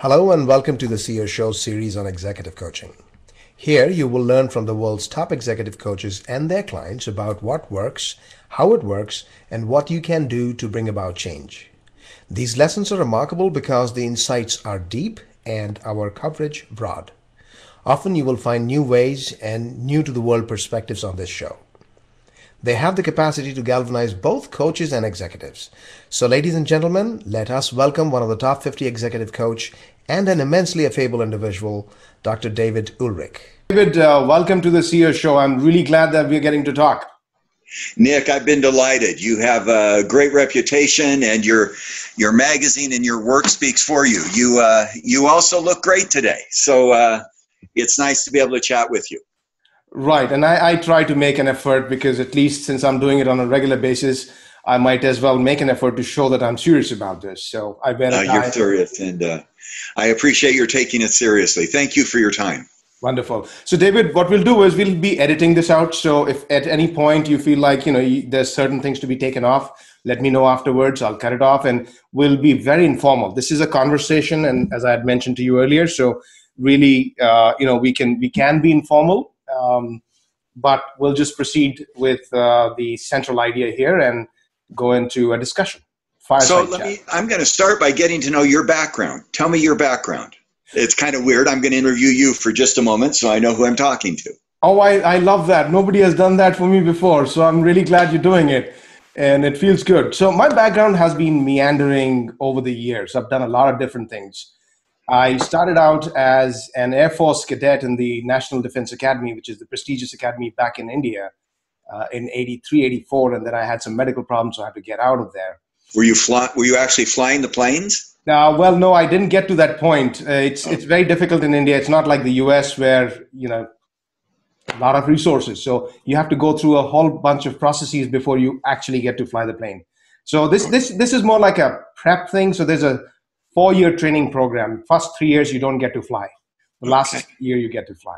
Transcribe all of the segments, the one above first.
Hello and welcome to the CEO Show series on executive coaching. Here you will learn from the world's top executive coaches and their clients about what works, how it works, and what you can do to bring about change. These lessons are remarkable because the insights are deep and our coverage broad. Often you will find new ways and new to the world perspectives on this show. They have the capacity to galvanize both coaches and executives. So ladies and gentlemen, let us welcome one of the top 50 executive coach and an immensely affable individual, Dr. David Ulrich. David, welcome to the CEO Show. I'm really glad that we're getting to talk. Nick, I've been delighted. You have a great reputation and your magazine and your work speaks for you. You also look great today. So it's nice to be able to chat with you. Right. And I try to make an effort because at least since I'm doing it on a regular basis, I might as well make an effort to show that I'm serious about this. So I bet you're serious, and I appreciate your taking it seriously. Thank you for your time. Wonderful. So David, what we'll do is we'll be editing this out. So if at any point you feel like, there's certain things to be taken off, let me know afterwards. I'll cut it off and we'll be very informal. This is a conversation. And as I had mentioned to you earlier, so really, we can be informal. But we'll just proceed with the central idea here and go into a discussion. I'm going to start by getting to know your background. Tell me your background. It's kind of weird. I'm going to interview you for just a moment so I know who I'm talking to. Oh, I love that. Nobody has done that for me before. So I'm really glad you're doing it. And it feels good. So my background has been meandering over the years. I've done a lot of different things. I started out as an Air Force cadet in the National Defense Academy, which is the prestigious academy back in India in 83, 84. And then I had some medical problems, so I had to get out of there. Were you actually flying the planes? Well, no, I didn't get to that point. It's very difficult in India. It's not like the US where, a lot of resources. So you have to go through a whole bunch of processes before you actually get to fly the plane. So this is more like a prep thing. So there's a 4-year training program. First 3 years, you don't get to fly. The last year, you get to fly.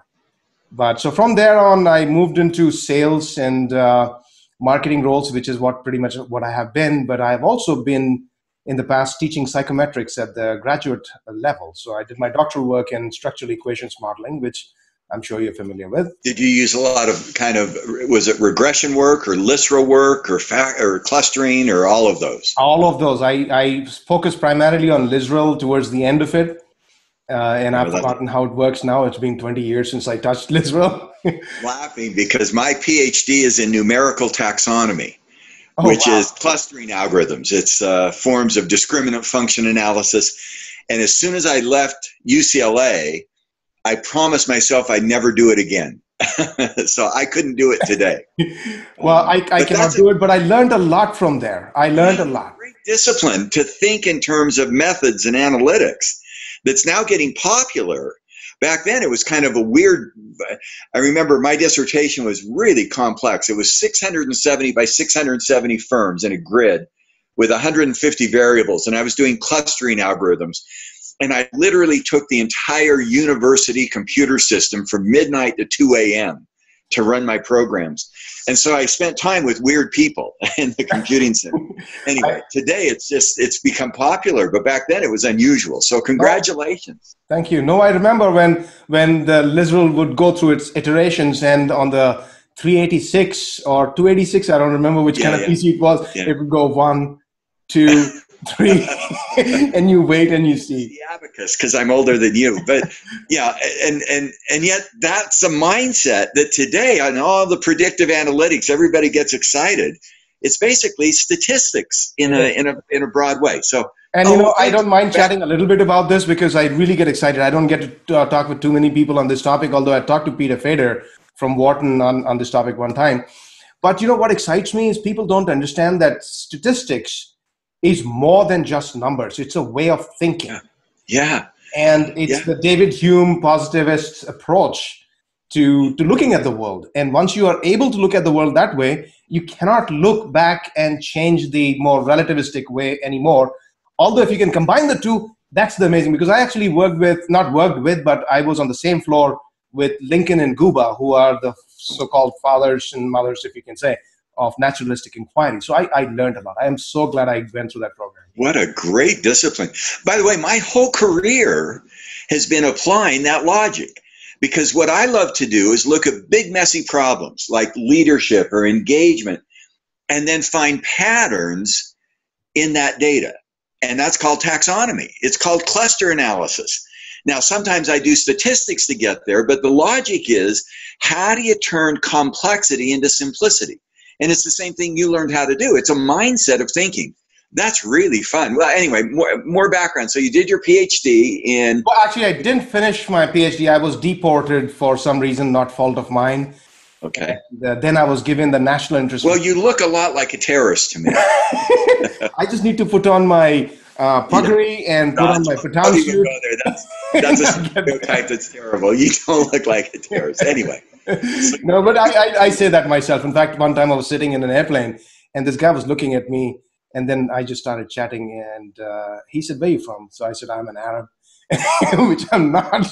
But so from there on, I moved into sales and marketing roles, which is pretty much what I have been. But I've also been in the past teaching psychometrics at the graduate level. So I did my doctoral work in structural equations modeling, which I'm sure you're familiar with. Did you use a lot of was it regression work or LISRA work or clustering or all of those? All of those. I focused primarily on LISRA towards the end of it. And I've forgotten how it works now. It's been 20 years since I touched LISRA. Laughing because my PhD is in numerical taxonomy, which is clustering algorithms. It's forms of discriminant function analysis. And as soon as I left UCLA, I promised myself I'd never do it again. So I couldn't do it today. Well, I cannot do it, but I learned a lot from there. I learned a lot. Great discipline to think in terms of methods and analytics that's now getting popular. Back then, it was kind of a weird, I remember my dissertation was really complex. It was 670 by 670 firms in a grid with 150 variables, and I was doing clustering algorithms. And I literally took the entire university computer system from midnight to 2 a.m. to run my programs. And so I spent time with weird people in the computing center. Anyway, today it's become popular, but back then it was unusual. So congratulations. Thank you. No, I remember when the LISRA would go through its iterations, and on the 386 or 286, I don't remember which kind of PC it was, it would go 1, 2, 3, and you wait and you see. The abacus, because I'm older than you, but yeah, and yet that's a mindset that today on all the predictive analytics, everybody gets excited. It's basically statistics in a broad way. So, and I don't mind chatting a little bit about this because I really get excited. I don't get to talk with too many people on this topic, although I talked to Peter Fader from Wharton on this topic one time. But what excites me is people don't understand that statistics is more than just numbers. It's a way of thinking. Yeah. And it's the David Hume positivist approach to looking at the world. And once you are able to look at the world that way, you cannot look back and change the more relativistic way anymore. Although if you can combine the two, that's the amazing, because I actually but I was on the same floor with Lincoln and Guba, who are the so-called fathers and mothers, if you can say, of naturalistic inquiry. So I learned a lot. I am so glad I went through that program. What a great discipline. By the way, my whole career has been applying that logic, because what I love to do is look at big, messy problems like leadership or engagement, and then find patterns in that data. And that's called taxonomy. It's called cluster analysis. Now, sometimes I do statistics to get there, but the logic is, how do you turn complexity into simplicity? And it's the same thing you learned how to do. It's a mindset of thinking. That's really fun. Well, anyway, more background. So you did your PhD in... Well, actually, I didn't finish my PhD. I was deported for some reason, not fault of mine. Okay. And, then I was given the national interest. Well, you look a lot like a terrorist to me. I just need to put on my puggery and put on my baton suit. That's a stereotype that's terrible. You don't look like a terrorist. Anyway. No, but I say that myself. In fact, one time I was sitting in an airplane and this guy was looking at me, and then I just started chatting, and he said, "Where are you from?" So I said, "I'm an Arab," which I'm not.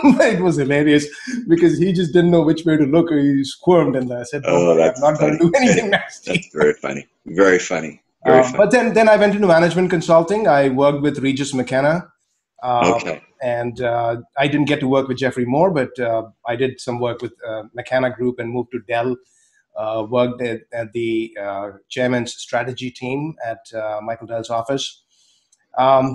But it was hilarious because he just didn't know which way to look. He squirmed, and I said, "Oh, I'm not going to do anything nasty." That's very funny. Very funny. Very funny. But then I went into management consulting. I worked with Regis McKenna. Okay. And I didn't get to work with Jeffrey Moore, but I did some work with McKenna Group and moved to Dell. Worked at the chairman's strategy team at Michael Dell's office.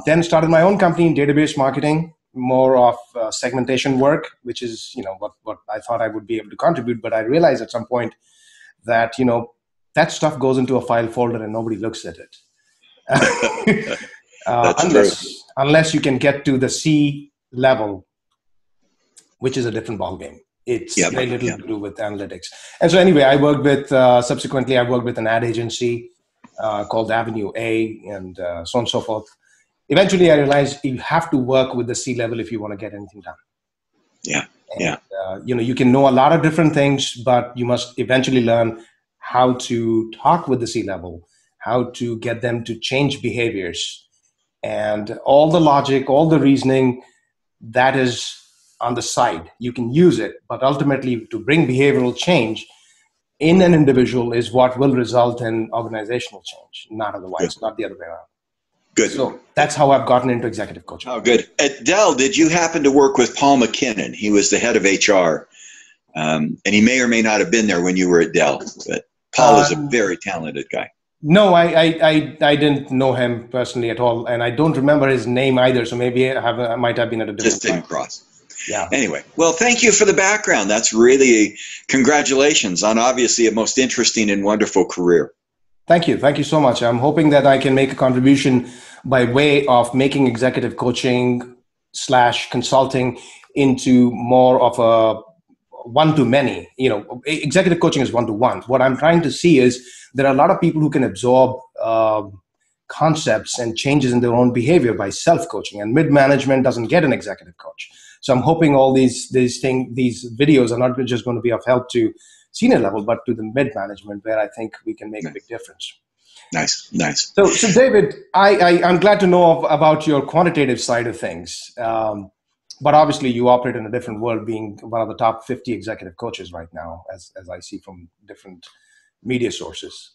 Then started my own company in database marketing, more of segmentation work, which is what I thought I would be able to contribute. But I realized at some point that that stuff goes into a file folder and nobody looks at it. Unless you can get to the C level, which is a different ballgame. It's very little to do with analytics. And so anyway, I worked with, subsequently, I worked with an ad agency called Avenue A, and so on and so forth. Eventually, I realized you have to work with the C level if you want to get anything done. Yeah, and, you can know a lot of different things, but you must eventually learn how to talk with the C level, how to get them to change behaviors, and all the logic, all the reasoning that is on the side. You can use it, but ultimately to bring behavioral change in an individual is what will result in organizational change, not otherwise, not the other way around. Good. So that's how I've gotten into executive coaching. Oh, good. At Dell, did you happen to work with Paul McKinnon? He was the head of HR, and he may or may not have been there when you were at Dell, but Paul is a very talented guy. No, I didn't know him personally at all, and I don't remember his name either, so maybe I might have been at a different Just didn't cross. Yeah. Anyway, well, thank you for the background. That's really, congratulations on obviously a most interesting and wonderful career. Thank you. Thank you so much. I'm hoping that I can make a contribution by way of making executive coaching / consulting into more of a one-to-many. Executive coaching is one-to-one. What I'm trying to see is there are a lot of people who can absorb concepts and changes in their own behavior by self-coaching, and mid-management doesn't get an executive coach. So I'm hoping all these videos are not just going to be of help to senior level, but to the mid-management, where I think we can make a big difference. Nice. So David, I'm glad to know about your quantitative side of things. But obviously you operate in a different world, being one of the top 50 executive coaches right now, as I see from different media sources.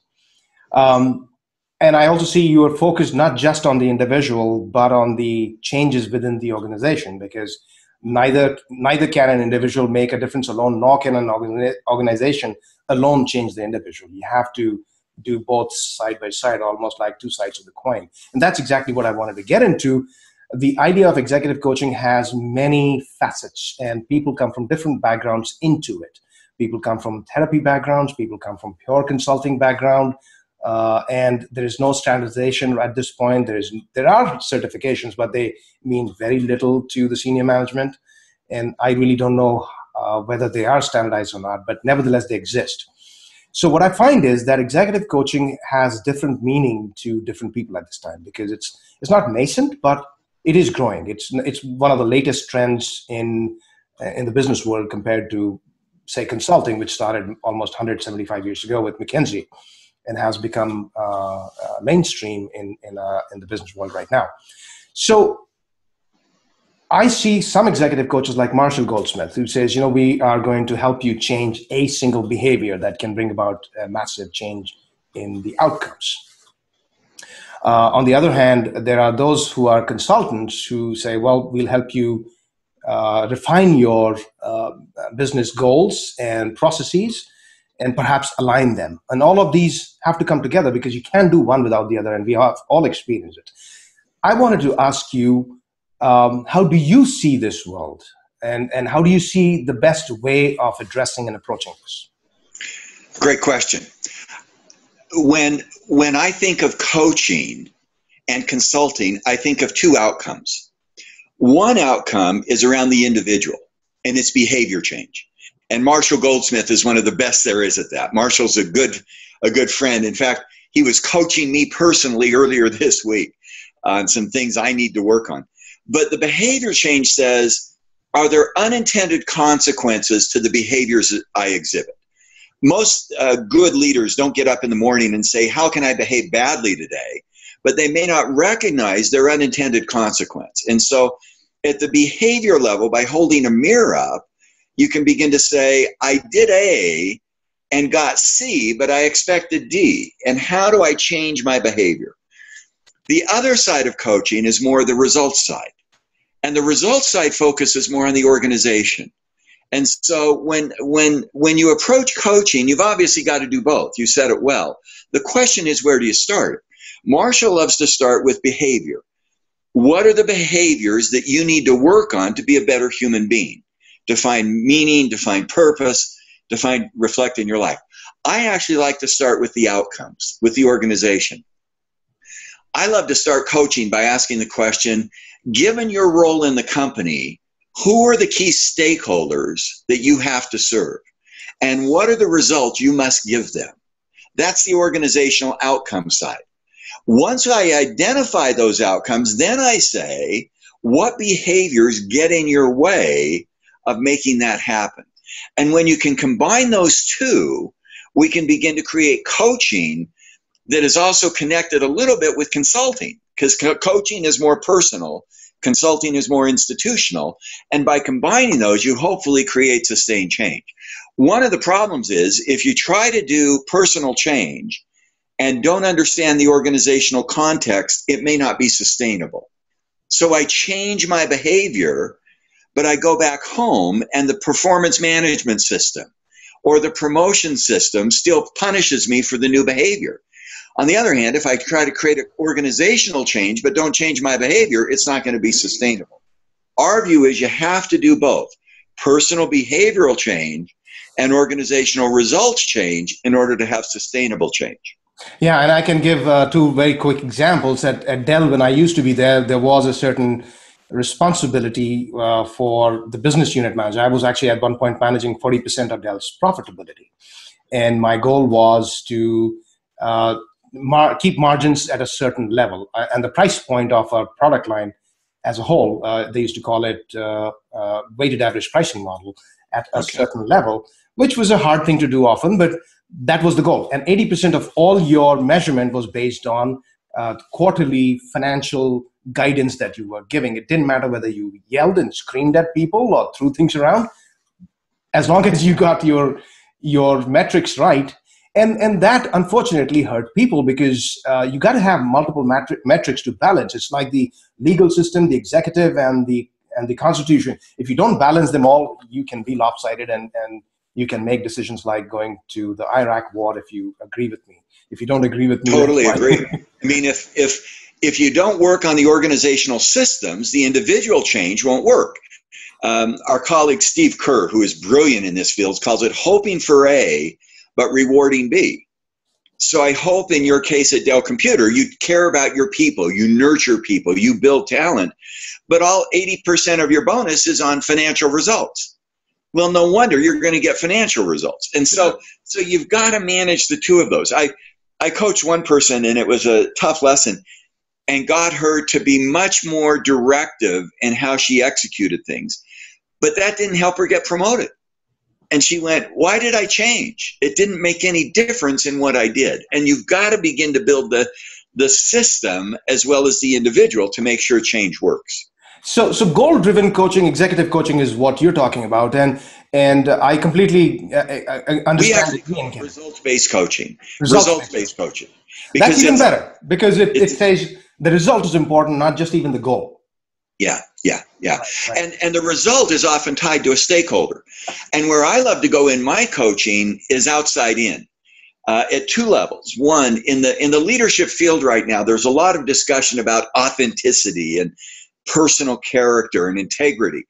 And I also see you are focused not just on the individual, but on the changes within the organization, because neither can an individual make a difference alone, nor can an organization alone change the individual. You have to do both side by side, almost like two sides of the coin. And that's exactly what I wanted to get into. The idea of executive coaching has many facets, and people come from different backgrounds into it. People come from therapy backgrounds, people come from pure consulting background, and there is no standardization at this point. There are certifications, but they mean very little to the senior management, and I really don't know whether they are standardized or not, but nevertheless they exist. So what I find is that executive coaching has different meaning to different people at this time, because it's not nascent, but it is growing. It's one of the latest trends in the business world compared to, say, consulting, which started almost 175 years ago with McKinsey, and has become mainstream in the business world right now. So I see some executive coaches like Marshall Goldsmith who says, we are going to help you change a single behavior that can bring about a massive change in the outcomes. On the other hand, there are those who are consultants who say, well, we'll help you refine your business goals and processes and perhaps align them. And all of these have to come together because you can't do one without the other, and we have all experienced it. I wanted to ask you, how do you see this world? And how do you see the best way of addressing and approaching this? Great question. When I think of coaching and consulting, I think of two outcomes. One outcome is around the individual, and it's behavior change. And Marshall Goldsmith is one of the best there is at that. Marshall's a good friend. In fact, he was coaching me personally earlier this week on some things I need to work on. But the behavior change says, are there unintended consequences to the behaviors that I exhibit? Most good leaders don't get up in the morning and say, how can I behave badly today? But they may not recognize their unintended consequence. And so at the behavior level, by holding a mirror up, you can begin to say, I did A and got C, but I expected D. And how do I change my behavior? The other side of coaching is more the results side. And the results side focuses more on the organization. And so when you approach coaching, you've obviously got to do both. You said it well. The question is, where do you start? Marshall loves to start with behavior. What are the behaviors that you need to work on to be a better human being? To find meaning, to find purpose, to reflect in your life. I actually like to start with the outcomes, with the organization. I love to start coaching by asking the question, given your role in the company, who are the key stakeholders that you have to serve? And what are the results you must give them? That's the organizational outcome side. Once I identify those outcomes, then I say, what behaviors get in your way of making that happen? And when you can combine those two, we can begin to create coaching that is also connected a little bit with consulting, because coaching is more personal, consulting is more institutional, and by combining those, you hopefully create sustained change. One of the problems is if you try to do personal change and don't understand the organizational context, it may not be sustainable. So I change my behavior, but I go back home and the performance management system or the promotion system still punishes me for the new behavior. On the other hand, if I try to create an organizational change but don't change my behavior, it's not going to be sustainable. Our view is you have to do both, personal behavioral change and organizational results change in order to have sustainable change. Yeah, and I can give two very quick examples. At Dell, when I used to be there was a certain responsibility for the business unit manager. I was actually at one point managing 40% of Dell's profitability. And my goal was to keep margins at a certain level. And the price point of our product line as a whole, they used to call it weighted average pricing model at a certain level, which was a hard thing to do often, but that was the goal. And 80% of all your measurement was based on quarterly financial guidance that you were giving. It didn't matter whether you yelled and screamed at people or threw things around, as long as you got your metrics right. And that unfortunately hurt people because you got to have multiple metrics to balance. It's like the legal system, the executive, and the Constitution. If you don't balance them all, you can be lopsided and you can make decisions like going to the Iraq war if you agree with me. If you don't agree with me, totally agree. I mean, if you don't work on the organizational systems, the individual change won't work. Our colleague Steve Kerr, who is brilliant in this field, calls it hoping for A, but rewarding B. So I hope in your case at Dell Computer, you care about your people, you nurture people, you build talent, but all 80% of your bonus is on financial results. Well, no wonder you're going to get financial results. And so you've got to manage the two of those. I coached one person, and it was a tough lesson, and got her to be much more directive in how she executed things. But that didn't help her get promoted. And she went, why did I change? It didn't make any difference in what I did. And you've got to begin to build the system as well as the individual to make sure change works. So goal-driven coaching, executive coaching is what you're talking about, and I completely We understand actually it call and it get it. results-based coaching. Results-based Results-based coaching. coaching. That's Because even it's better because it it's says the result is important, not just even the goal. yeah, yeah, yeah. Right, right. And the result is often tied to a stakeholder. And where I love to go in my coaching is outside in. At two levels. One, in the leadership field right now, there's a lot of discussion about authenticity and personal character and integrity.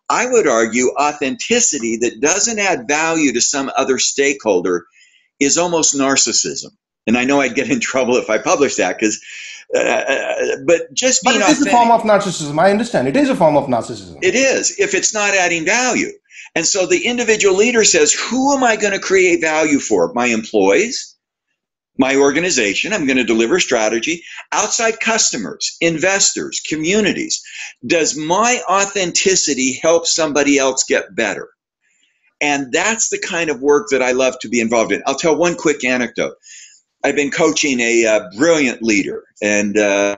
I would argue authenticity that doesn't add value to some other stakeholder is almost narcissism. And I know I'd get in trouble if I published that but just But being it is a form authentic, of narcissism. I understand. It is a form of narcissism. it is if it's not adding value. And so the individual leader says, who am I going to create value for? My employees? My organization, I'm going to deliver strategy, outside customers, investors, communities. Does my authenticity help somebody else get better? And that's the kind of work that I love to be involved in. I'll tell one quick anecdote. I've been coaching a brilliant leader and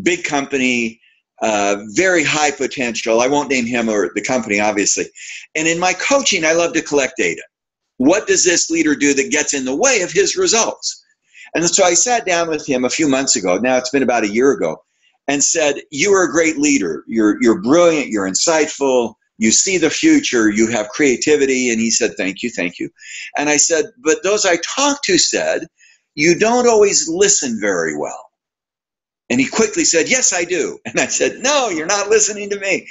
big company, very high potential. I won't name him or the company, obviously. And in my coaching, I love to collect data. What does this leader do that gets in the way of his results? And so I sat down with him a few months ago, now it's been about a year ago, and said, you are a great leader. You're brilliant, you're insightful, you see the future, you have creativity. And he said, thank you, thank you. And I said, but those I talked to said, you don't always listen very well. And he quickly said, yes, I do. And I said, no, you're not listening to me.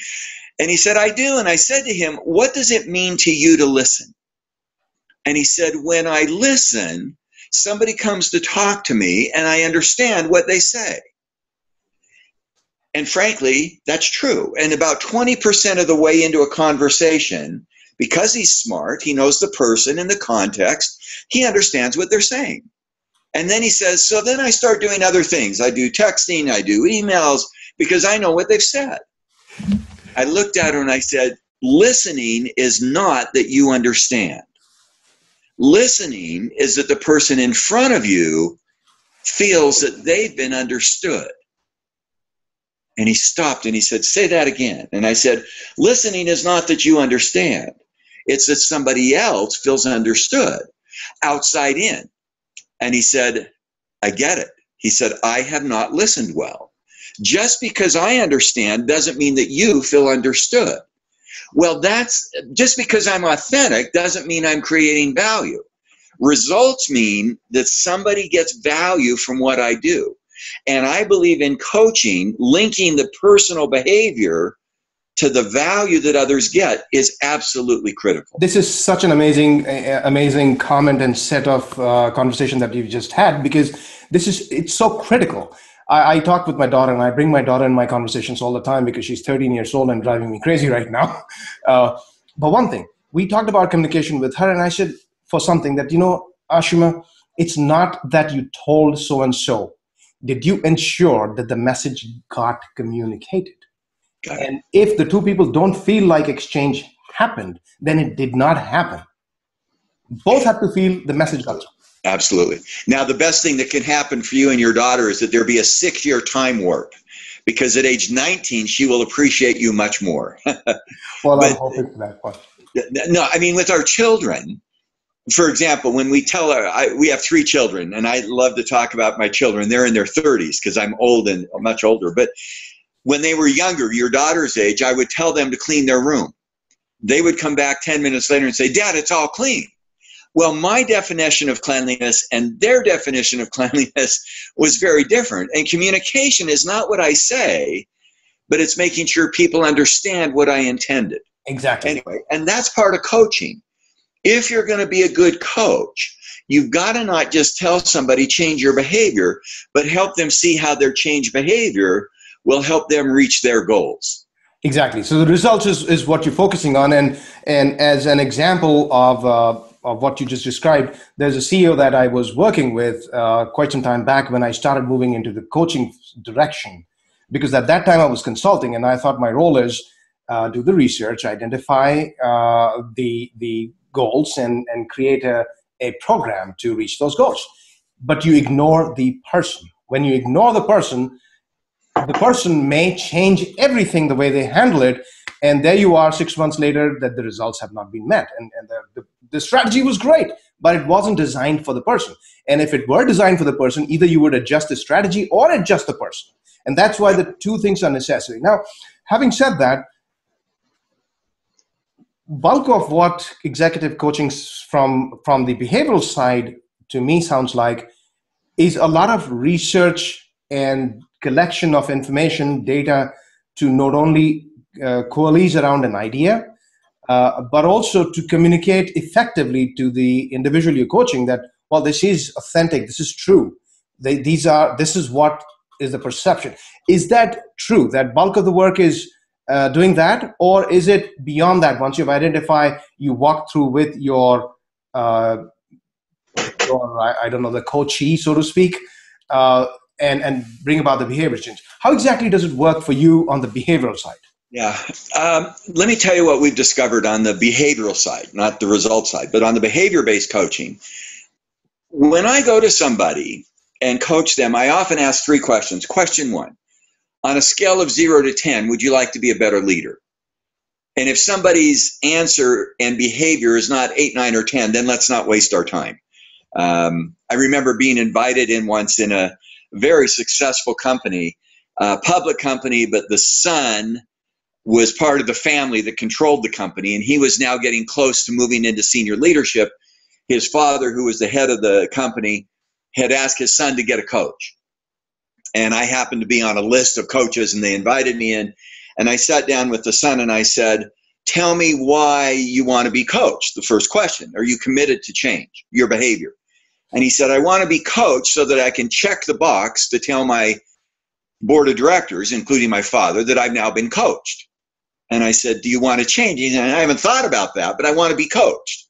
And he said, I do. And I said to him, what does it mean to you to listen? And he said, when I listen, somebody comes to talk to me and I understand what they say. And frankly, that's true. And about 20% of the way into a conversation, because he's smart, he knows the person and the context, he understands what they're saying. And then he says, so then I start doing other things. I do texting, I do emails, because I know what they've said. I looked at her and I said, listening is not that you understand. Listening is that the person in front of you feels that they've been understood. And he stopped and he said, say that again. And I said, listening is not that you understand. It's that somebody else feels understood, outside in. And he said, I get it. He said, I have not listened well. Just because I understand doesn't mean that you feel understood. Well, that's just because I'm authentic doesn't mean I'm creating value. Results mean that somebody gets value from what I do. And I believe in coaching, linking the personal behavior to the value that others get is absolutely critical. This is such an amazing comment and set of conversation that you've just had, because it's so critical. I talk with my daughter, and I bring my daughter in my conversations all the time because she's 13 years old and driving me crazy right now. But one thing, we talked about communication with her, and I said for something that, Ashima, it's not that you told so-and-so. Did you ensure that the message got communicated? And if the two people don't feel like exchange happened, then it did not happen. Both have to feel the message got through. Absolutely. Now, the best thing that can happen for you and your daughter is that there be a 6-year time warp, because at age 19, she will appreciate you much more. Well, I'm hoping for that part. No, I mean, with our children, for example, when we tell her, we have 3 children, and I love to talk about my children. They're in their 30s because I'm old and much older. But when they were younger, your daughter's age, I would tell them to clean their room. They would come back 10 minutes later and say, Dad, it's all clean. Well, my definition of cleanliness and their definition of cleanliness was very different. And communication is not what I say, but it's making sure people understand what I intended. Exactly. Anyway, and that's part of coaching. If you're going to be a good coach, you've got to not just tell somebody change your behavior, but help them see how their changed behavior will help them reach their goals. Exactly. So the results is what you're focusing on. And as an example of what you just described, there's a CEO that I was working with quite some time back when I started moving into the coaching direction, because at that time I was consulting, and I thought my role is do the research, identify the goals, and create a program to reach those goals. But you ignore the person. When you ignore the person, the person may change everything the way they handle it, and there you are 6 months later that the results have not been met, and the strategy was great, but it wasn't designed for the person. And if it were designed for the person, either you would adjust the strategy or adjust the person, and that's why the two things are necessary. Now, having said that, bulk of what executive coaching from the behavioral side to me sounds like is a lot of research and collection of information, data, to not only coalesce around an idea, but also to communicate effectively to the individual you're coaching that, well, this is authentic, this is true. This is what is the perception. Is that true? That bulk of the work is doing that, or is it beyond that? Once you've identified, you walk through with your I don't know, the coachee, so to speak, and bring about the behavior change. How exactly does it work for you on the behavioral side? Yeah. Let me tell you what we've discovered on the behavioral side, not the result side, but on the behavior-based coaching. When I go to somebody and coach them, I often ask 3 questions. Question 1, on a scale of 0 to 10, would you like to be a better leader? And if somebody's answer and behavior is not 8, 9, or 10, then let's not waste our time. I remember being invited in once in a very successful company, a public company, but the son was part of the family that controlled the company, and he was now getting close to moving into senior leadership. His father, who was the head of the company, had asked his son to get a coach. And I happened to be on a list of coaches, and they invited me in. And I sat down with the son and I said, tell me why you want to be coached. The first question, are you committed to change your behavior? And he said, I want to be coached so that I can check the box to tell my board of directors, including my father, that I've now been coached. And I said, do you want to change? He said, I haven't thought about that, but I want to be coached.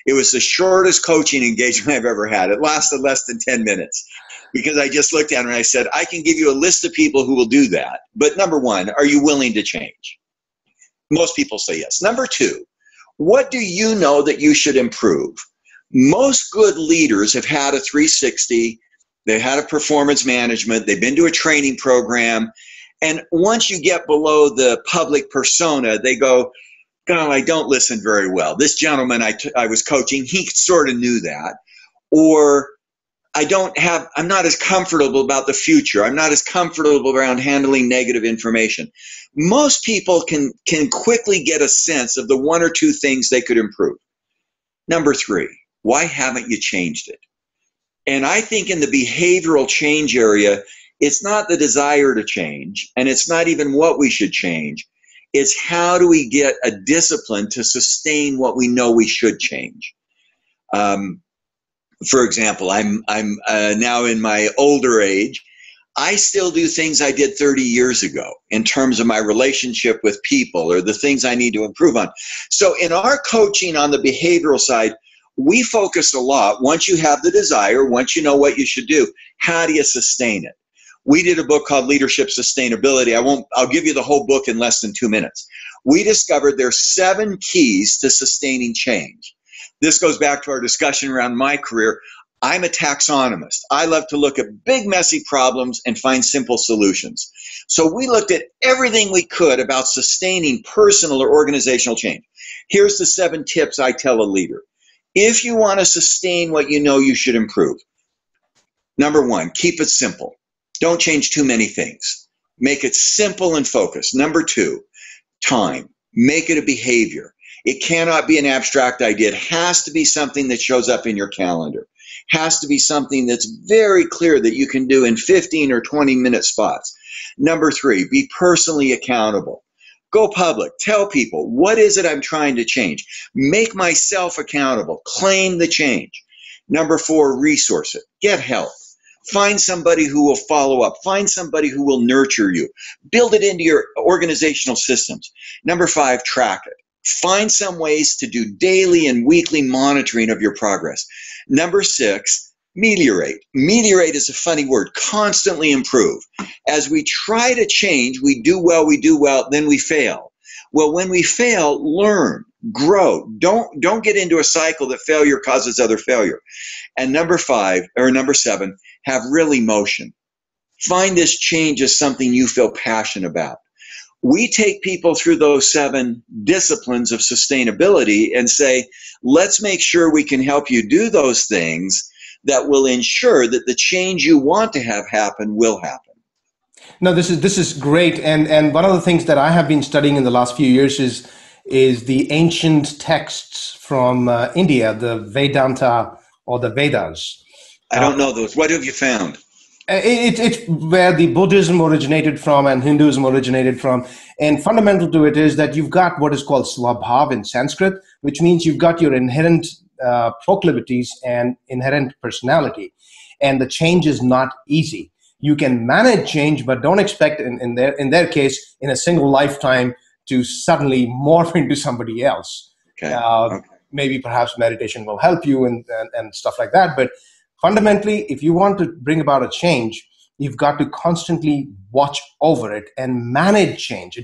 It was the shortest coaching engagement I've ever had. It lasted less than 10 minutes because I just looked at him and I said, I can give you a list of people who will do that. But number 1, are you willing to change? Most people say yes. Number 2, what do you know that you should improve? Most good leaders have had a 360. They've had a performance management. They've been to a training program. And once you get below the public persona, they go, God, I don't listen very well. This gentleman I was coaching, he sort of knew that. Or I'm not as comfortable about the future. I'm not as comfortable around handling negative information. Most people can quickly get a sense of the 1 or 2 things they could improve. Number 3, why haven't you changed it? And I think in the behavioral change area, it's not the desire to change, and it's not even what we should change. It's how do we get a discipline to sustain what we know we should change. For example, I'm now in my older age. I still do things I did 30 years ago in terms of my relationship with people or the things I need to improve on. So in our coaching on the behavioral side, we focus a lot. Once you have the desire, once you know what you should do, how do you sustain it? We did a book called Leadership Sustainability. I'll give you the whole book in less than 2 minutes. We discovered there's 7 keys to sustaining change. This goes back to our discussion around my career. I'm a taxonomist. I love to look at big, messy problems and find simple solutions. So we looked at everything we could about sustaining personal or organizational change. Here's the 7 tips I tell a leader. If you want to sustain what you know you should improve, number 1, keep it simple. Don't change too many things. Make it simple and focused. Number 2, time. Make it a behavior. It cannot be an abstract idea. It has to be something that shows up in your calendar. Has to be something that's very clear that you can do in 15 or 20-minute spots. Number 3, be personally accountable. Go public. Tell people, what is it I'm trying to change? Make myself accountable. Claim the change. Number 4, resource it. Get help. Find somebody who will follow up. Find somebody who will nurture you. Build it into your organizational systems. Number 5, track it. Find some ways to do daily and weekly monitoring of your progress. Number 6, meliorate. Meliorate is a funny word. Constantly improve. As we try to change, we do well, then we fail. Well, when we fail, learn, grow. Don't get into a cycle that failure causes other failure. And number 7, have real emotion. Find this change as something you feel passionate about. We take people through those 7 disciplines of sustainability and say, let's make sure we can help you do those things that will ensure that the change you want to have happen will happen. No, this is great, and one of the things that I have been studying in the last few years is the ancient texts from India, the Vedanta or the Vedas. I don't know those. What have you found? It's where the Buddhism originated from and Hinduism originated from. And fundamental to it is that you've got what is called swabhav in Sanskrit, which means you've got your inherent proclivities and inherent personality. And the change is not easy. You can manage change, but don't expect in their case, in a single lifetime, to suddenly morph into somebody else. Okay. Maybe perhaps meditation will help you and stuff like that. But fundamentally, if you want to bring about a change, you've got to constantly watch over it and manage change.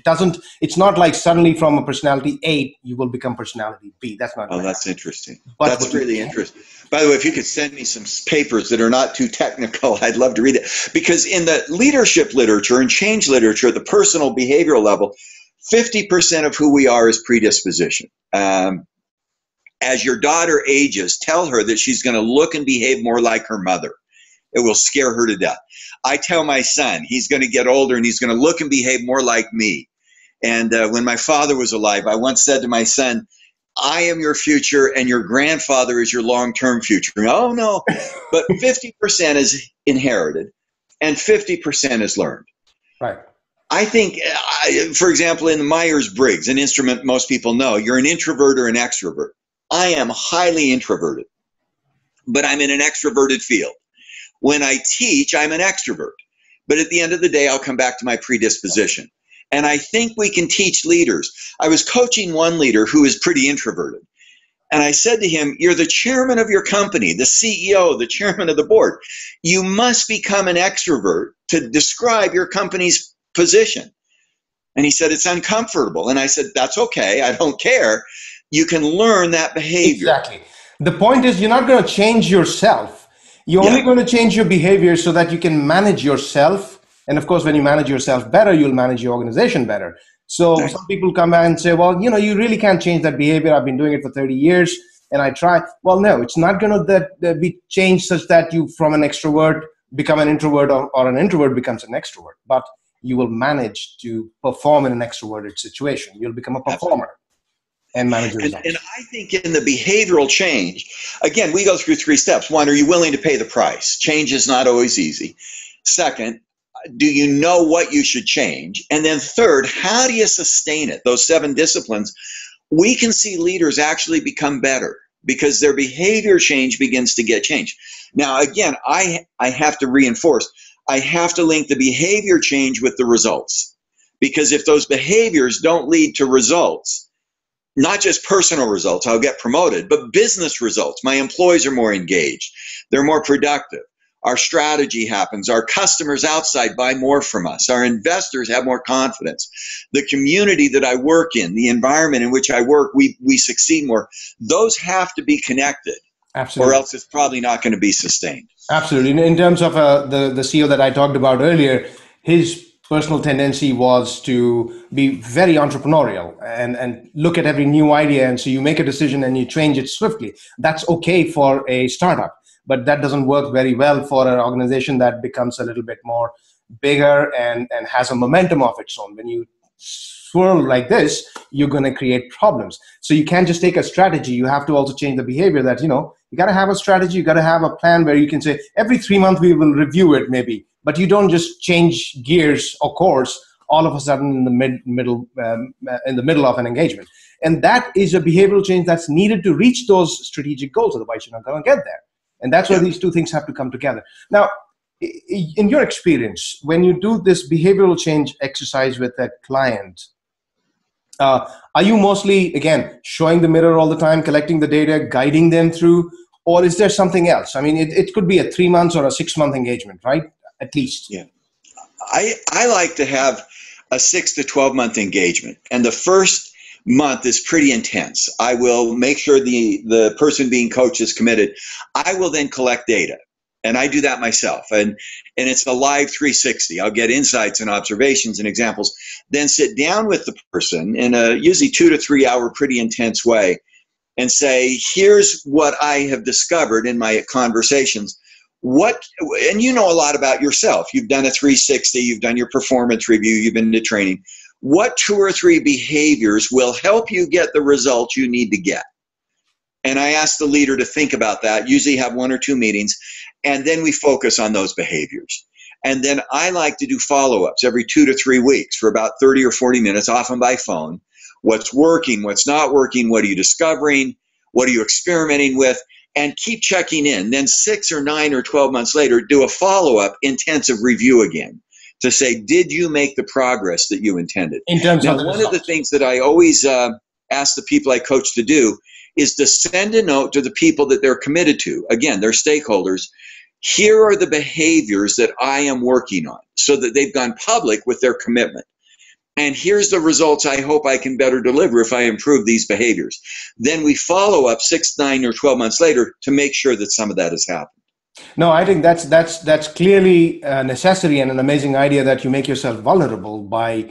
It's not like suddenly from a personality A, you will become personality B. That's not. Oh, that's interesting. But that's really interesting. By the way, if you could send me some papers that are not too technical, I'd love to read it. Because in the leadership literature and change literature, the personal behavioral level, 50% of who we are is predisposition. As your daughter ages, tell her that she's going to look and behave more like her mother. It will scare her to death. I tell my son he's going to get older and he's going to look and behave more like me. And when my father was alive, I once said to my son, I am your future and your grandfather is your long-term future. Oh, no. But 50% is inherited and 50% is learned. Right. I think, for example, in the Myers-Briggs, an instrument most people know, you're an introvert or an extrovert. I am highly introverted, but I'm in an extroverted field. When I teach, I'm an extrovert. But at the end of the day, I'll come back to my predisposition. And I think we can teach leaders. I was coaching one leader who is pretty introverted. And I said to him, you're the chairman of your company, the CEO, the chairman of the board. You must become an extrovert to describe your company's position. And he said, it's uncomfortable. And I said, that's okay. I don't care. You can learn that behavior. Exactly. The point is, you're not going to change yourself. You're only going to change your behavior so that you can manage yourself. And of course, when you manage yourself better, you'll manage your organization better. So some people come back and say, well, you really can't change that behavior. I've been doing it for 30 years and I try. Well, no, it's not going to be changed such that you from an extrovert become an introvert or an introvert becomes an extrovert. But you will manage to perform in an extroverted situation. You'll become a performer. And manage results. And I think in the behavioral change, again, we go through 3 steps. 1, are you willing to pay the price? Change is not always easy. 2nd, do you know what you should change? And then 3rd, how do you sustain it? Those 7 disciplines, we can see leaders actually become better because their behavior change begins to get changed. Now, again, I have to reinforce, I have to link the behavior change with the results. Because if those behaviors don't lead to results, not just personal results, I'll get promoted, but business results. My employees are more engaged. They're more productive. Our strategy happens. Our customers outside buy more from us. Our investors have more confidence. The community that I work in, the environment in which I work, we succeed more. Those have to be connected. Absolutely. Or else it's probably not going to be sustained. Absolutely. In terms of the CEO that I talked about earlier, his personal tendency was to be very entrepreneurial and look at every new idea. And so you make a decision and you change it swiftly. That's okay for a startup, but that doesn't work very well for an organization that becomes a little bit more bigger and has a momentum of its own. When you swirl like this, you're going to create problems. So you can't just take a strategy. You have to also change the behavior that, you got to have a strategy. You got to have a plan where you can say every 3 months we will review it maybe. But you don't just change gears or course all of a sudden in the middle of an engagement. And that is a behavioral change that's needed to reach those strategic goals. Otherwise, you're not going to get there. And that's where these 2 things have to come together. Now, in your experience, when you do this behavioral change exercise with a client, are you mostly, again, showing the mirror all the time, collecting the data, guiding them through, or is there something else? I mean, it could be a 3 months or a 6 month engagement, right? At least. Yeah. I like to have a 6 to 12 month engagement. And the first month is pretty intense. I will make sure the person being coached is committed. I will then collect data. And I do that myself. And it's a live 360. I'll get insights and observations and examples, then sit down with the person in a usually 2 to 3 hour, pretty intense way and say, here's what I have discovered in my conversations. And you know a lot about yourself. You've done a 360, you've done your performance review, you've been to training. What 2 or 3 behaviors will help you get the results you need to get? And I ask the leader to think about that, usually have 1 or 2 meetings, and then we focus on those behaviors. And then I like to do follow-ups every 2 to 3 weeks for about 30 or 40 minutes, often by phone. What's working, what's not working, what are you discovering, what are you experimenting with, and keep checking in. Then 6 or 9 or 12 months later, do a follow-up intensive review again to say, did you make the progress that you intended? In terms now, of the one results. of the things that I always ask the people I coach to do is to send a note to the people that they're committed to. Again, they're stakeholders. Here are the behaviors that I am working on, so that they've gone public with their commitment. And here's the results I hope I can better deliver if I improve these behaviors. Then we follow up 6, 9, or 12 months later to make sure that some of that has happened. No, I think that's clearly a necessity and an amazing idea, that you make yourself vulnerable by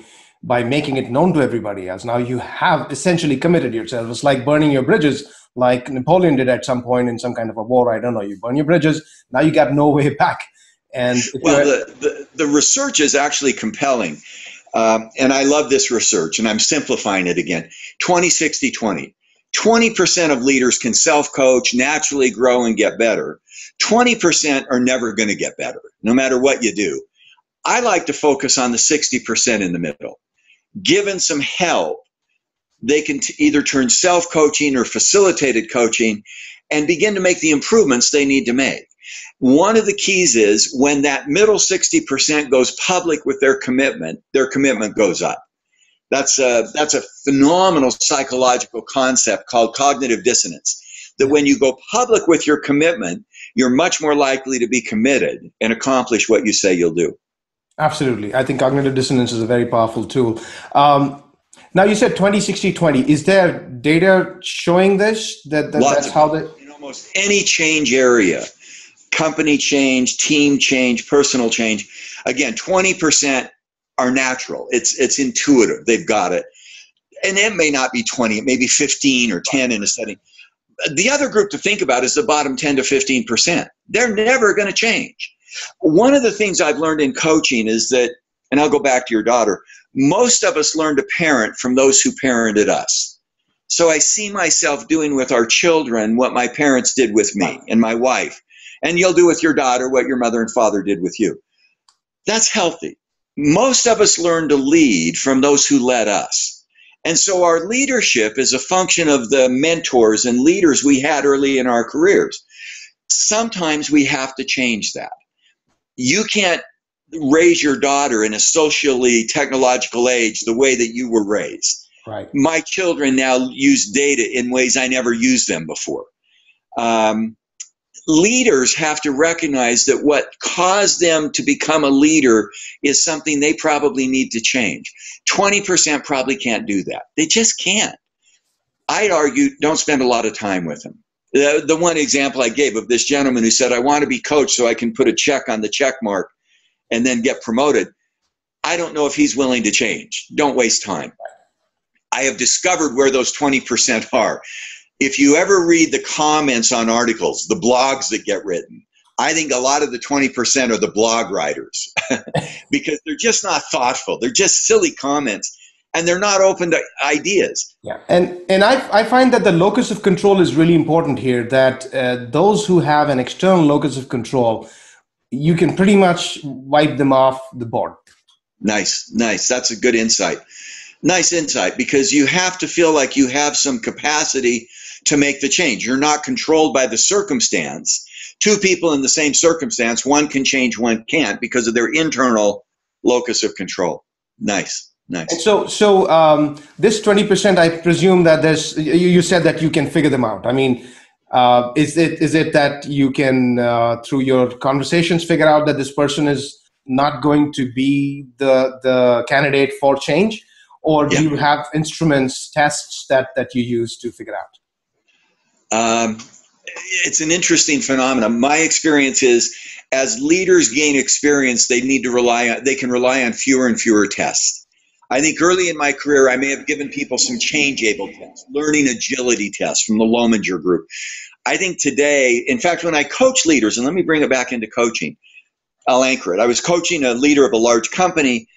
making it known to everybody else. Now you have essentially committed yourself. It's like burning your bridges, like Napoleon did at some point in some kind of a war. I don't know. You burn your bridges. Now you got no way back. And well, the research is actually compelling. And I love this research, and I'm simplifying it again. 20, 60, 20. 20% of leaders can self-coach, naturally grow, and get better. 20% are never going to get better, no matter what you do. I like to focus on the 60% in the middle. Given some help, they can either turn self-coaching or facilitated coaching and begin to make the improvements they need to make. One of the keys is when that middle 60% goes public with their commitment goes up. That's a phenomenal psychological concept called cognitive dissonance. That when you go public with your commitment, you're much more likely to be committed and accomplish what you say you'll do. Absolutely. I think cognitive dissonance is a very powerful tool. Now you said 20, 60, 20. Is there data showing this? That's how they... In almost any change area, company change, team change, personal change, again, 20% are natural. It's intuitive. They've got it. And it may not be 20, it may be 15 or 10 in a setting. The other group to think about is the bottom 10 to 15%. They're never going to change. One of the things I've learned in coaching is that, and I'll go back to your daughter, most of us learn to parent from those who parented us. So I see myself doing with our children what my parents did with me and my wife. And you'll do with your daughter what your mother and father did with you. That's healthy. Most of us learn to lead from those who led us. And so our leadership is a function of the mentors and leaders we had early in our careers. Sometimes we have to change that. You can't raise your daughter in a socially technological age the way that you were raised. Right. My children now use data in ways I never used them before. Leaders have to recognize that what caused them to become a leader is something they probably need to change. 20% probably can't do that. They just can't. I'd argue don't spend a lot of time with them. The one example I gave of this gentleman who said, I want to be coached so I can put a check on the check mark and then get promoted. I don't know if he's willing to change. Don't waste time. I have discovered where those 20% are. If you ever read the comments on articles, the blogs that get written, I think a lot of the 20% are the blog writers because they're just not thoughtful. They're just silly comments and they're not open to ideas. Yeah, and I find that the locus of control is really important here, that those who have an external locus of control, you can pretty much wipe them off the board. Nice. That's a good insight. Nice insight, because you have to feel like you have some capacity to make the change. You're not controlled by the circumstance. Two people in the same circumstance, one can change, one can't because of their internal locus of control. Nice. And so this 20%, I presume that you said that you can figure them out. I mean, is it that you can, through your conversations, figure out that this person is not going to be the candidate for change? Or do you have instruments, tests that you use to figure out? it's an interesting phenomenon. My experience is, as leaders gain experience, they can rely on fewer and fewer tests. I think early in my career, I may have given people some change-able tests, learning agility tests from the Lominger group. I think today, in fact, when I coach leaders, and let me bring it back into coaching, I'll anchor it. I was coaching a leader of a large company,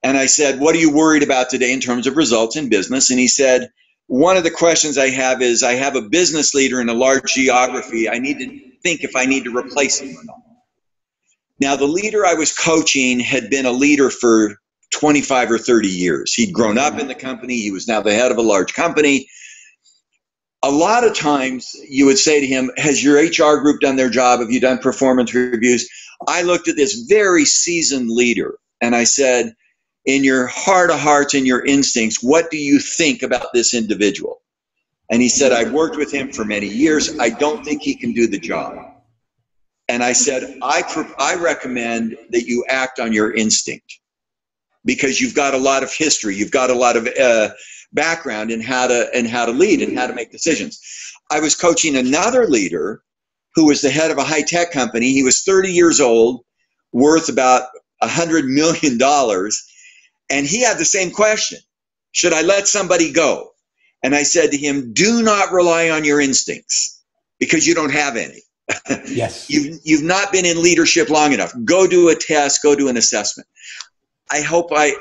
and I said, what are you worried about today in terms of results in business? And he said, one of the questions I have is, I have a business leader in a large geography. I need to think if I need to replace him or not. Now, the leader I was coaching had been a leader for 25 or 30 years. He'd grown up in the company. He was now the head of a large company. A lot of times you would say to him, has your HR group done their job? Have you done performance reviews? I looked at this very seasoned leader and I said, in your heart of hearts and your instincts, what do you think about this individual? And he said, I've worked with him for many years. I don't think he can do the job. And I said, I recommend that you act on your instinct, because you've got a lot of history. You've got a lot of background in how to lead and how to make decisions. I was coaching another leader who was the head of a high-tech company. He was 30 years old, worth about $100 million. And he had the same question. Should I let somebody go? And I said to him, do not rely on your instincts, because you don't have any. Yes. You've not been in leadership long enough. Go do a test, go do an assessment. I hope I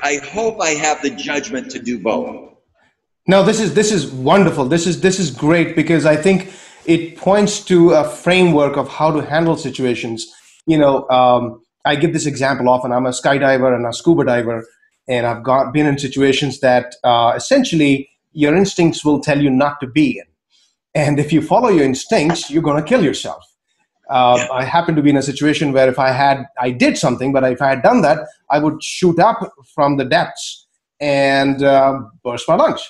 have the judgment to do both. No, this is wonderful. This is great, because I think it points to a framework of how to handle situations. I give this example often. I'm a skydiver and a scuba diver, and I've been in situations that essentially your instincts will tell you not to be in. And if you follow your instincts, you're going to kill yourself. I happen to be in a situation where I did something, but if I had done that, I would shoot up from the depths and burst my lungs,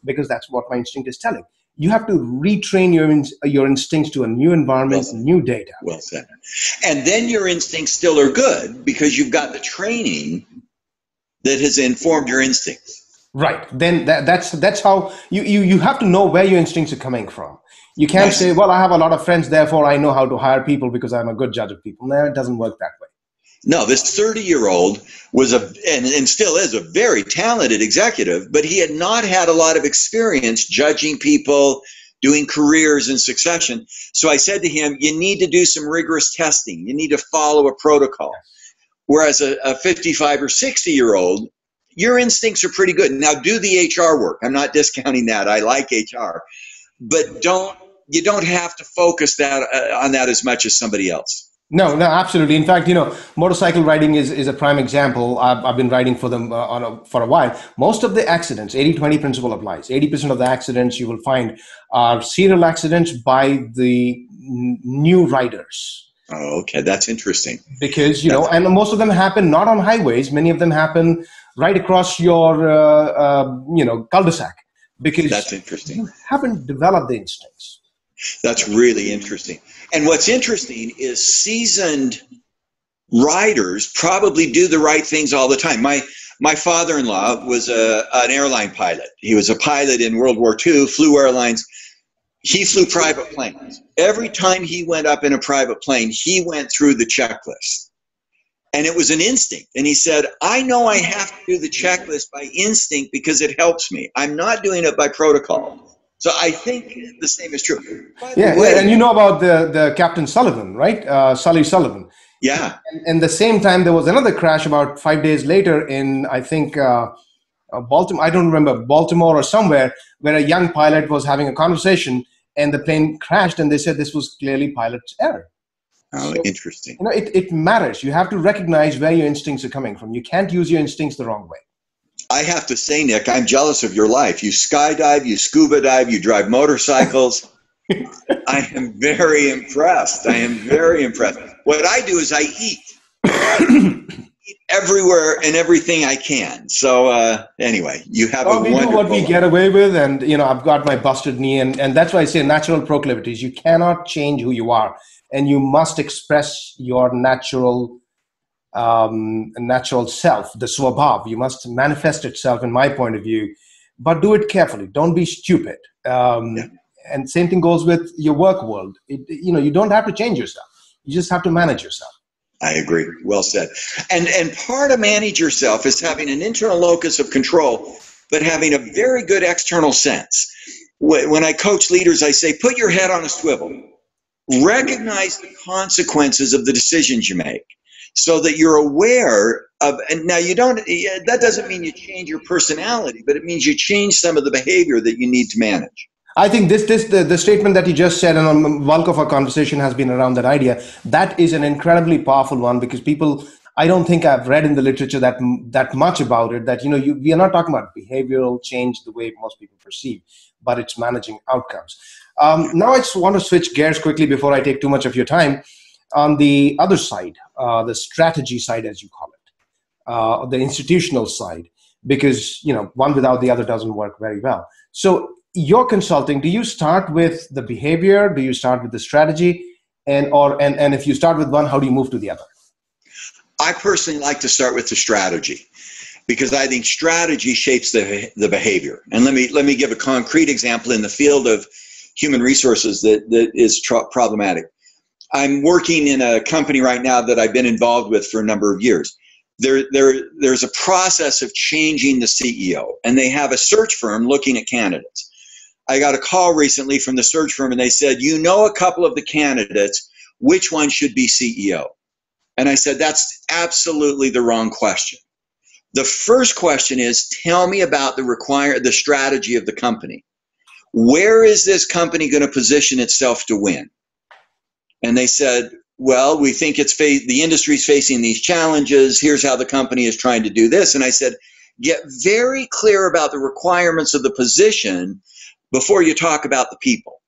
because that's what my instinct is telling. You have to retrain your instincts to a new environment, new data. Well said. And then your instincts still are good, because you've got the training that has informed your instincts. Right. Then that's how you have to know where your instincts are coming from. You can't say, well, I have a lot of friends, therefore I know how to hire people because I'm a good judge of people. No, it doesn't work that way. No, this 30-year-old was and still is a very talented executive, but he had not had a lot of experience judging people, doing careers in succession. So I said to him, you need to do some rigorous testing. You need to follow a protocol. Whereas a 55 or 60-year-old, your instincts are pretty good. Now do the HR work. I'm not discounting that. I like HR. But you don't have to focus on that as much as somebody else. No, absolutely. In fact, motorcycle riding is a prime example. I've been riding for them for a while. Most of the accidents, 80-20 principle applies. 80% of the accidents you will find are serial accidents by the new riders. Oh, okay. That's interesting. Because, and most of them happen not on highways. Many of them happen right across your, cul-de-sac. Because that's interesting. You haven't developed the instincts. That's really interesting. And what's interesting is seasoned riders probably do the right things all the time. My father-in-law was an airline pilot. He was a pilot in World War II, flew airlines. He flew private planes. Every time he went up in a private plane, he went through the checklist. And it was an instinct. And he said, I know I have to do the checklist by instinct because it helps me. I'm not doing it by protocol. So I think the same is true. Yeah, and you know about the Captain Sullivan, right? Sully Sullivan. Yeah. And the same time, there was another crash about 5 days later in, I think, Baltimore. I don't remember, Baltimore or somewhere, where a young pilot was having a conversation and the plane crashed, and they said this was clearly pilot's error. Oh, so, interesting. It matters. You have to recognize where your instincts are coming from. You can't use your instincts the wrong way. I have to say, Nick, I'm jealous of your life. You skydive, you scuba dive, you drive motorcycles. I am very impressed. What I do is I eat. Eat everywhere and everything I can. So anyway, you have a wonderful life. We do what we get away with, and I've got my busted knee, and that's why I say natural proclivities. You cannot change who you are. And you must express your natural self, the swabhav. You must manifest itself, in my point of view, but do it carefully. Don't be stupid. And same thing goes with your work world. You don't have to change yourself. You just have to manage yourself. I agree. Well said. And part of manage yourself is having an internal locus of control, but having a very good external sense. When I coach leaders, I say, put your head on a swivel. Recognize the consequences of the decisions you make so that you're aware of, and now that doesn't mean you change your personality, but it means you change some of the behavior that you need to manage. I think the statement that you just said, and the bulk of our conversation has been around that idea. That is an incredibly powerful one, because people, I don't think I've read in the literature that much about it. That we are not talking about behavioral change the way most people perceive, but it's managing outcomes. Now I just want to switch gears quickly before I take too much of your time. On the other side, the strategy side, as you call it, the institutional side, because one without the other doesn't work very well. So your consulting, do you start with the behavior? Do you start with the strategy? And if you start with one, how do you move to the other? I personally like to start with the strategy, because I think strategy shapes the behavior. And let me give a concrete example in the field of human resources that is problematic. I'm working in a company right now that I've been involved with for a number of years. There's a process of changing the CEO, and they have a search firm looking at candidates. I got a call recently from the search firm, and they said, a couple of the candidates, which one should be CEO? And I said, that's absolutely the wrong question. The first question is, tell me about the strategy of the company. Where is this company going to position itself to win? And they said, well, we think the industry's facing these challenges. Here's how the company is trying to do this. And I said, get very clear about the requirements of the position before you talk about the people.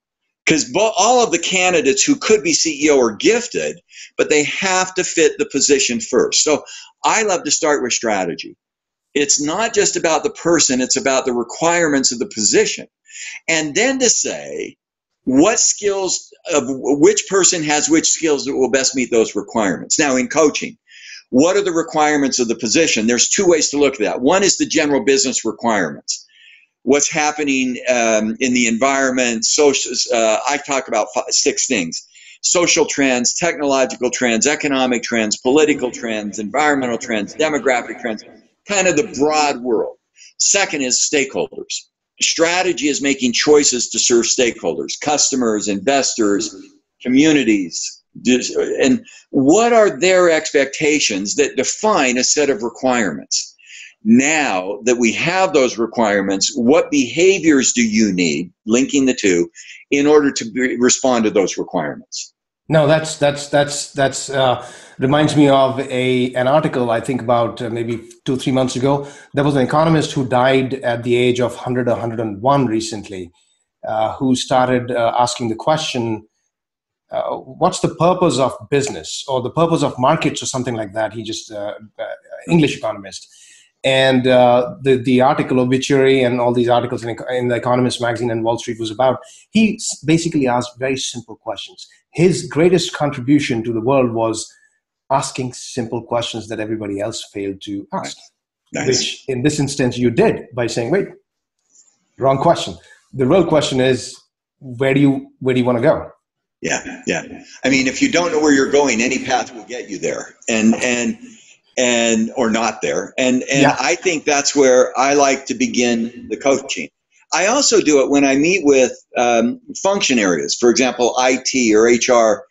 Because all of the candidates who could be CEO are gifted, but they have to fit the position first. So I love to start with strategy. It's not just about the person, it's about the requirements of the position. And then to say, what skills of which person has which skills that will best meet those requirements. Now in coaching, what are the requirements of the position? There's two ways to look at that. One is the general business requirements. What's happening in the environment, I talk about 6 things: social trends, technological trends, economic trends, political trends, environmental trends, demographic trends, kind of the broad world. Second is stakeholders. Strategy is making choices to serve stakeholders, customers, investors, communities, and what are their expectations that define a set of requirements. Now that we have those requirements, what behaviors do you need, linking the two, in order to respond to those requirements? No, that's reminds me of an article I think about maybe 2-3 months ago. There was an economist who died at the age of 100 or 101 recently, who started asking the question, what's the purpose of business or the purpose of markets or something like that? He just English economist. And the article, obituary, and all these articles in the Economist magazine and Wall Street was about, he basically asked very simple questions. His greatest contribution to the world was asking simple questions that everybody else failed to ask. Nice. Which in this instance you did by saying, wait, wrong question. The real question is, where do you want to go? Yeah. I mean, if you don't know where you're going, any path will get you there. And or not there. And yeah. I think that's where I like to begin the coaching. I also do it when I meet with function areas, for example, IT or HR.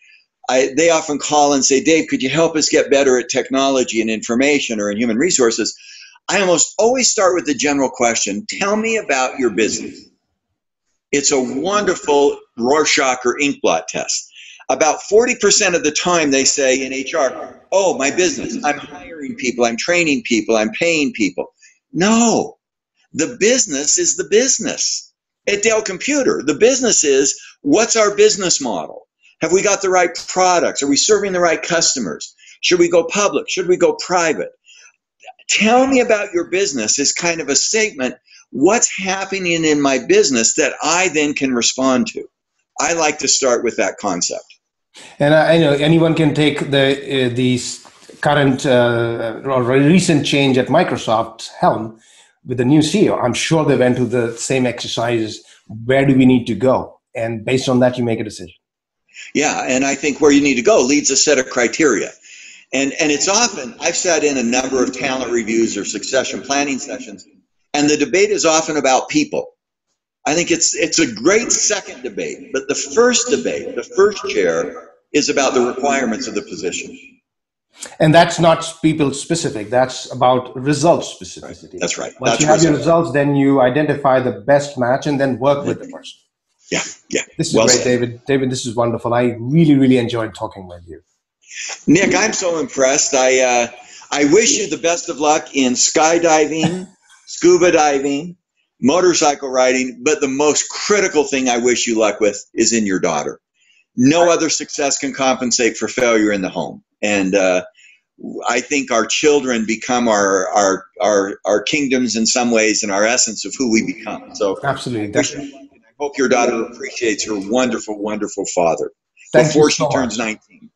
They often call and say, Dave, could you help us get better at technology and information or in human resources? I almost always start with the general question, tell me about your business. It's a wonderful Rorschach or inkblot test. About 40% of the time they say in HR, oh, my business, I'm hiring people, I'm training people, I'm paying people. No, the business is the business. At Dell Computer, the business is, what's our business model? Have we got the right products? Are we serving the right customers? Should we go public? Should we go private? Tell me about your business is kind of a statement. What's happening in my business that I then can respond to? I like to start with that concept. And I know anyone can take the current or recent change at Microsoft's helm with the new CEO. I'm sure they went through the same exercise. Where do we need to go? and based on that, you make a decision. Yeah, and I think where you need to go leads a set of criteria. And it's often, I've sat in a number of talent reviews or succession planning sessions, and the debate is often about people. I think it's a great second debate, but the first debate, the first chair, is about the requirements of the position. And that's not people specific. That's about result specificity. That's right. Once you have your results, then you identify the best match and then work with the person. Yeah, yeah. This is great, David. David, this is wonderful. I really, really enjoyed talking with you. Nick, I'm so impressed. I wish you the best of luck in skydiving, scuba diving, motorcycle riding, but the most critical thing I wish you luck with is in your daughter. No other success can compensate for failure in the home. And I think our children become our kingdoms in some ways and our essence of who we become. So absolutely, definitely. I hope your daughter appreciates her wonderful, wonderful father Thank before you she so turns much. 19.